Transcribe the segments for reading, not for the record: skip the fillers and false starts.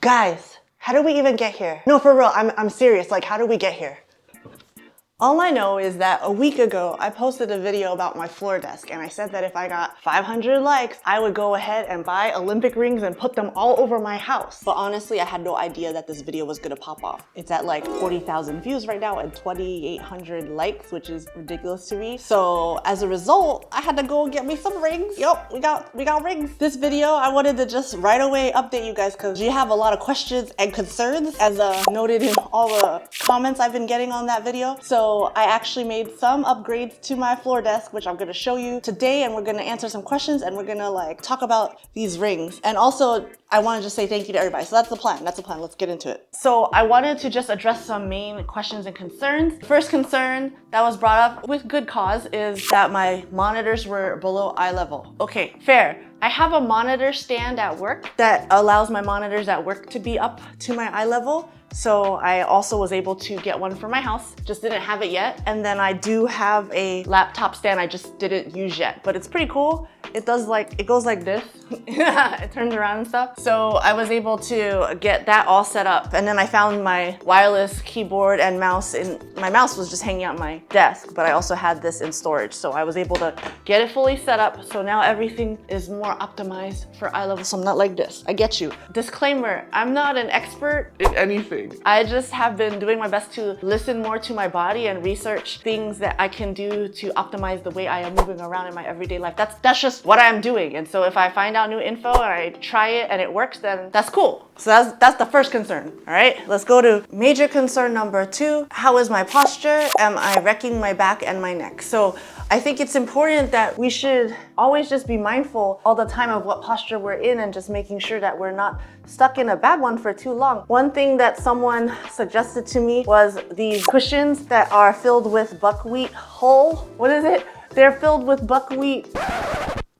Guys, how did we even get here? No, for real, I'm serious. Like, how did we get here? All I know is that a week ago, I posted a video about my floor desk and I said that if I got 500 likes, I would go ahead and buy Olympic rings and put them all over my house. But honestly, I had no idea that this video was gonna pop off. It's at like 40,000 views right now and 2,800 likes, which is ridiculous to me. So as a result, I had to go get me some rings. Yup, we got rings. This video, I wanted to just right away update you guys because you have a lot of questions and concerns as noted in all the comments I've been getting on that video. So I actually made some upgrades to my floor desk, which I'm gonna show you today, and we're gonna answer some questions and we're gonna like talk about these rings. And also, I wanna just say thank you to everybody. So that's the plan, let's get into it. So I wanted to just address some main questions and concerns. First concern that was brought up with good cause is that my monitors were below eye level. Okay, fair. I have a monitor stand at work that allows my monitors at work to be up to my eye level. So I also was able to get one for my house, just didn't have it yet. And then I do have a laptop stand I just didn't use yet, but it's pretty cool. It goes like this. It turns around and stuff. So I was able to get that all set up. And then I found my wireless keyboard and mouse, and my mouse was just hanging out my desk, but I also had this in storage. So I was able to get it fully set up. So now everything is more optimized for eye level. So I'm not like this. I get you. Disclaimer, I'm not an expert in anything. I just have been doing my best to listen more to my body and research things that I can do to optimize the way I am moving around in my everyday life. That's just what I'm doing. And so if I find out new info and I try it and it works, then that's cool. So that's the first concern. All right, let's go to major concern number 2. How is my posture? Am I wrecking my back and my neck? So I think it's important that we should always just be mindful all the time of what posture we're in and just making sure that we're not stuck in a bad one for too long. One thing that someone suggested to me was these cushions that are filled with buckwheat hull. What is it? They're filled with buckwheat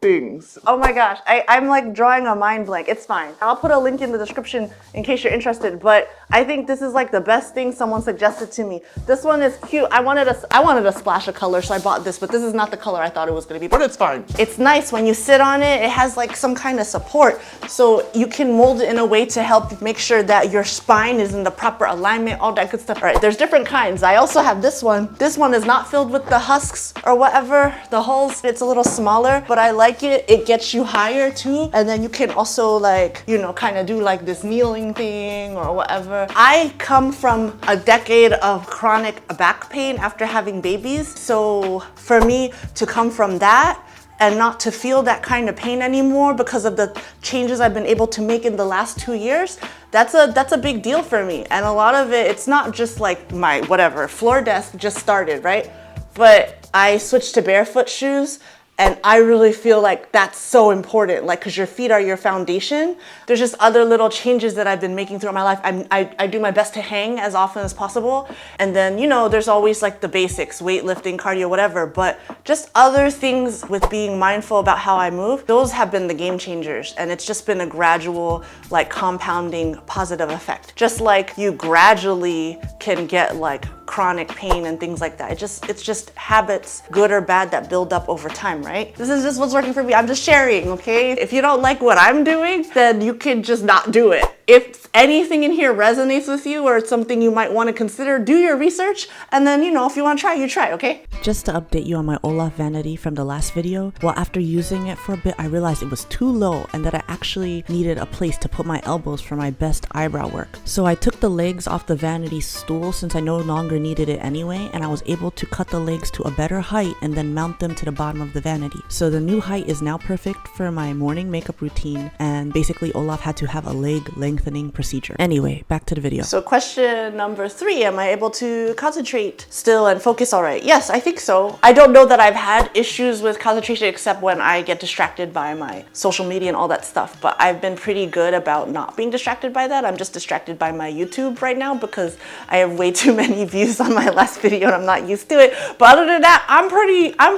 things. Oh my gosh, I'm like drawing a mind blank. It's fine. I'll put a link in the description in case you're interested, but I think this is like the best thing someone suggested to me. This one is cute. I wanted a splash of color, so I bought this, but this is not the color I thought it was gonna be, but it's fine. It's nice when you sit on it. It has like some kind of support, so you can mold it in a way to help make sure that your spine is in the proper alignment, all that good stuff. All right, there's different kinds. I also have this one. This one is not filled with the husks or whatever, the holes. It's a little smaller, but I like it. It gets you higher too, and then you can also like, you know, kind of do like this kneeling thing or whatever. I come from a decade of chronic back pain after having babies, so for me to come from that and not to feel that kind of pain anymore because of the changes I've been able to make in the last 2 years, that's a big deal for me. And a lot of it, it's not just like my whatever floor desk just started, right? But I switched to barefoot shoes. And I really feel like that's so important, like, because your feet are your foundation. There's just other little changes that I've been making throughout my life. I do my best to hang as often as possible. And then, you know, there's always like the basics, weightlifting, cardio, whatever, but just other things with being mindful about how I move, those have been the game changers. And it's just been a gradual, like, compounding positive effect. Just like you gradually can get like chronic pain and things like that. It's just habits, good or bad, that build up over time, right? This is just what's working for me. I'm just sharing, okay? If you don't like what I'm doing, then you can just not do it. If anything in here resonates with you or it's something you might want to consider, do your research, and then, you know, if you want to try, you try, okay? Just to update you on my Olaf vanity from the last video, well, after using it for a bit, I realized it was too low and that I actually needed a place to put my elbows for my best eyebrow work. So I took the legs off the vanity stool since I no longer needed it anyway, and I was able to cut the legs to a better height and then mount them to the bottom of the vanity. So the new height is now perfect for my morning makeup routine, and basically Olaf had to have a leg lengthening procedure. Anyway, back to the video. So question number 3, am I able to concentrate still and focus all right? Yes, I think so. I don't know that I've had issues with concentration except when I get distracted by my social media and all that stuff, but I've been pretty good about not being distracted by that. I'm just distracted by my YouTube right now because I have way too many views on my last video and I'm not used to it. But other than that, I'm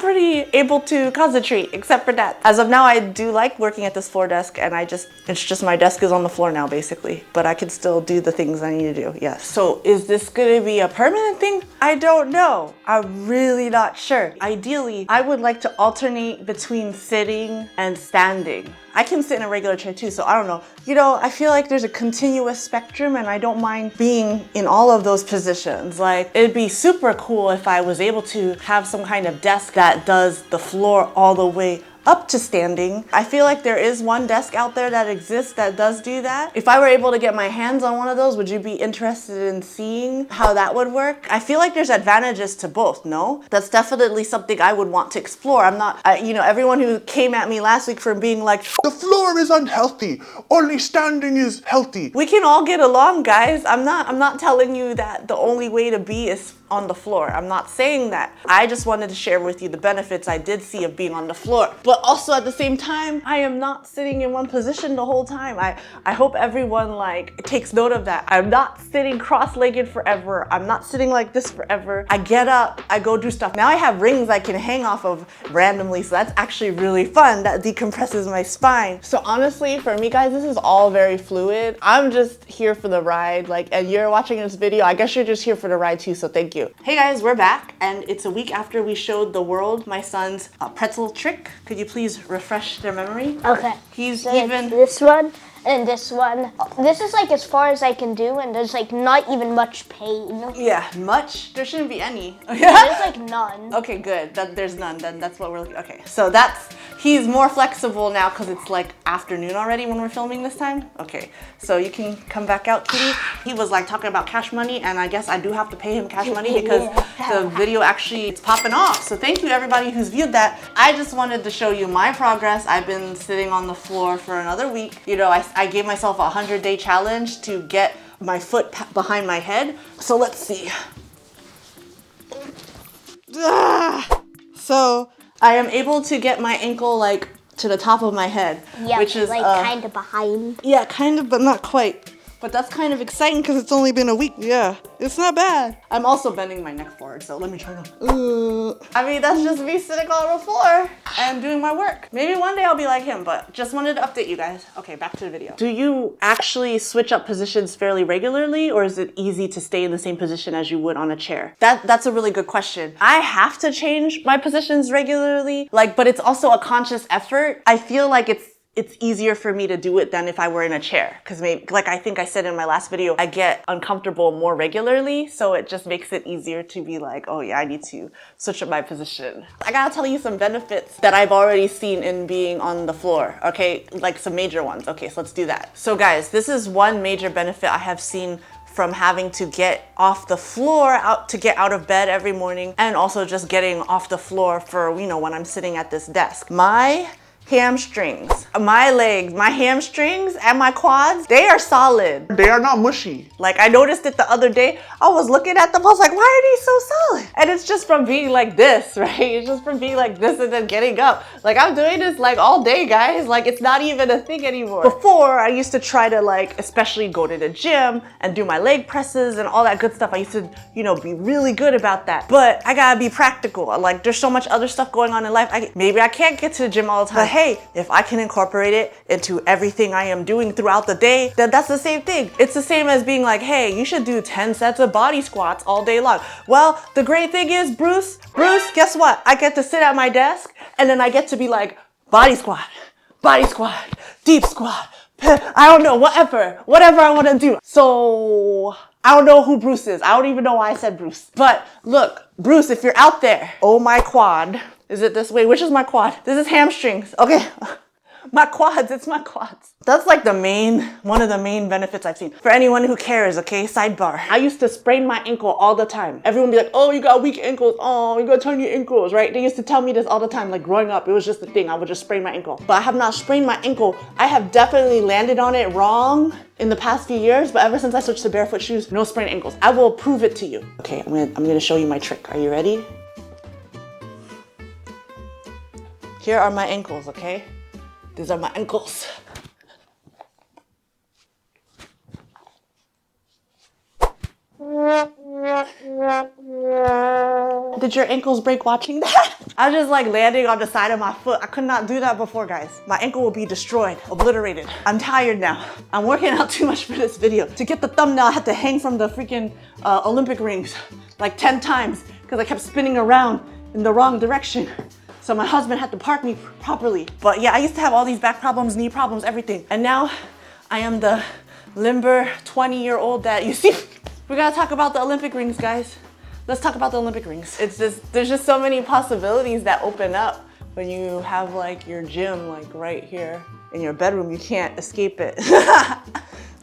pretty able to concentrate except for that. As of now, I do like working at this floor desk, and it's just my desk is on the floor now basically. basically, but I can still do the things I need to do. Yes. So is this gonna be a permanent thing? I don't know. I'm really not sure. Ideally, I would like to alternate between sitting and standing. I can sit in a regular chair too, so I don't know. You know, I feel like there's a continuous spectrum and I don't mind being in all of those positions. Like, it'd be super cool if I was able to have some kind of desk that does the floor all the way up to standing. I feel like there is one desk out there that exists that does do that. If I were able to get my hands on one of those, would you be interested in seeing how that would work? I feel like there's advantages to both, no? That's definitely something I would want to explore. I'm not, you know, everyone who came at me last week for being like, the floor is unhealthy, only standing is healthy. we can all get along, guys. I'm not telling you that the only way to be is on the floor. I'm not saying that. I just wanted to share with you the benefits I did see of being on the floor. But also at the same time, I am not sitting in one position the whole time. I hope everyone like takes note of that. I'm not sitting cross-legged forever. I'm not sitting like this forever. I get up, I go do stuff. Now I have rings I can hang off of randomly, so that's actually really fun. That decompresses my spine. So honestly, for me guys, this is all very fluid. I'm just here for the ride. Like, and you're watching this video, I guess you're just here for the ride too, so thank you. Hey guys, we're back, and it's a week after we showed the world my son's pretzel trick. Could you please refresh their memory? Okay. He's So even... this one and this one. This is like as far as I can do, and there's like not even much pain. Yeah, much? There shouldn't be any. There's like none. Okay, good. There's none. Then that's what we're looking. Okay, so he's more flexible now because it's like afternoon already when we're filming this time. Okay, so you can come back out, kitty. He was like talking about cash money, and I guess I do have to pay him cash money because the video actually it's popping off. So thank you everybody who's viewed that. I just wanted to show you my progress. I've been sitting on the floor for another week. You know, I gave myself a 100-day challenge to get my foot behind my head. So let's see. So I am able to get my ankle like to the top of my head, Yeah, which is like kind of behind. yeah, kind of, but not quite. But that's kind of exciting because it's only been a week. Yeah, it's not bad. I'm also bending my neck forward, so let me try to. I mean, that's just me sitting on the floor and doing my work. Maybe one day I'll be like him, but just wanted to update you guys. Okay, back to the video. Do you actually switch up positions fairly regularly, or is it easy to stay in the same position as you would on a chair? That's a really good question. I have to change my positions regularly, but it's also a conscious effort. I feel like it's easier for me to do it than if I were in a chair. Because maybe, like I think I said in my last video, I get uncomfortable more regularly. So it just makes it easier to be like, oh yeah, I need to switch up my position. I gotta tell you some benefits that I've already seen in being on the floor. Okay, like some major ones. Okay, so let's do that. So guys, this is one major benefit I have seen from having to get off the floor to get out of bed every morning, and also just getting off the floor for, you know, when I'm sitting at this desk. My hamstrings, my legs, my hamstrings and my quads, they are solid. They are not mushy. Like I noticed it the other day. I was looking at them, I was like, why are these so solid? And it's just from being like this, right? It's just from being like this and then getting up. Like I'm doing this like all day, guys. Like it's not even a thing anymore. Before, I used to try to like, especially go to the gym and do my leg presses and all that good stuff. I used to, you know, be really good about that. But I gotta be practical. Like there's so much other stuff going on in life. Maybe I can't get to the gym all the time. But hey, if I can incorporate it into everything I am doing throughout the day, then that's the same thing. It's the same as being like, hey, you should do 10 sets of body squats all day long. Well, the great thing is, Bruce, guess what? I get to sit at my desk and then I get to be like, body squat, deep squat, I don't know, whatever I want to do. So I don't know who Bruce is. I don't even know why I said Bruce. But look, Bruce, if you're out there, oh my quad. Is it this way? Which is my quad? This is hamstrings. Okay. My quads, it's my quads. That's like one of the main benefits I've seen. For anyone who cares, okay, sidebar. I used to sprain my ankle all the time. Everyone would be like, oh, you got weak ankles. Oh, you got tiny ankles, right? They used to tell me this all the time. Like growing up, it was just the thing. I would just sprain my ankle. But I have not sprained my ankle. I have definitely landed on it wrong in the past few years, but ever since I switched to barefoot shoes, no sprained ankles. I will prove it to you. Okay, I'm gonna show you my trick. Are you ready? Here are my ankles, okay? These are my ankles. Did your ankles break watching that? I was just like landing on the side of my foot. I could not do that before, guys. My ankle will be destroyed, obliterated. I'm tired now. I'm working out too much for this video. To get the thumbnail, I had to hang from the freaking Olympic rings like 10 times because I kept spinning around in the wrong direction. So my husband had to park me properly. But yeah, I used to have all these back problems, knee problems, everything. And now I am the limber 20-year-old that you see. We gotta talk about the Olympic rings, guys. Let's talk about the Olympic rings. There's just so many possibilities that open up when you have like your gym like right here in your bedroom. You can't escape it.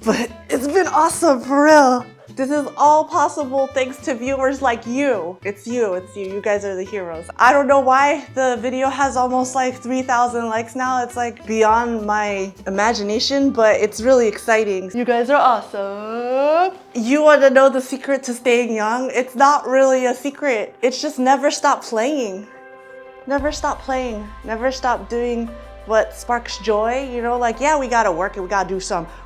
But it's been awesome, for real. This is all possible thanks to viewers like you. It's you. You guys are the heroes. I don't know why the video has almost like 3,000 likes now. It's like beyond my imagination, but it's really exciting. You guys are awesome. You want to know the secret to staying young? It's not really a secret. It's just never stop playing. Never stop playing. Never stop doing what sparks joy, you know, like, yeah, we gotta work and we gotta do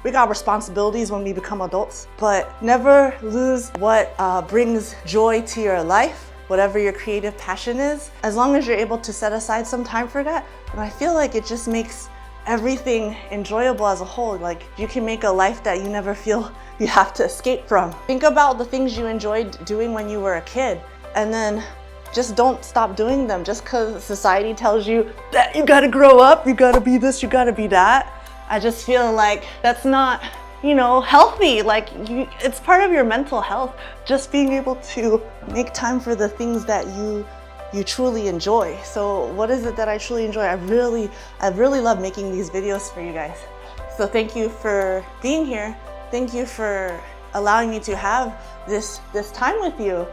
we got responsibilities when we become adults, but never lose what brings joy to your life, whatever your creative passion is. As long as you're able to set aside some time for that, and I feel like it just makes everything enjoyable as a whole. Like, you can make a life that you never feel you have to escape from. Think about the things you enjoyed doing when you were a kid, and then just don't stop doing them just because society tells you that you gotta grow up, you gotta be this, you gotta be that. I just feel like that's not, you know, healthy. Like, it's part of your mental health, just being able to make time for the things that you truly enjoy. So what is it that I truly enjoy? I really love making these videos for you guys. So thank you for being here. Thank you for allowing me to have this time with you.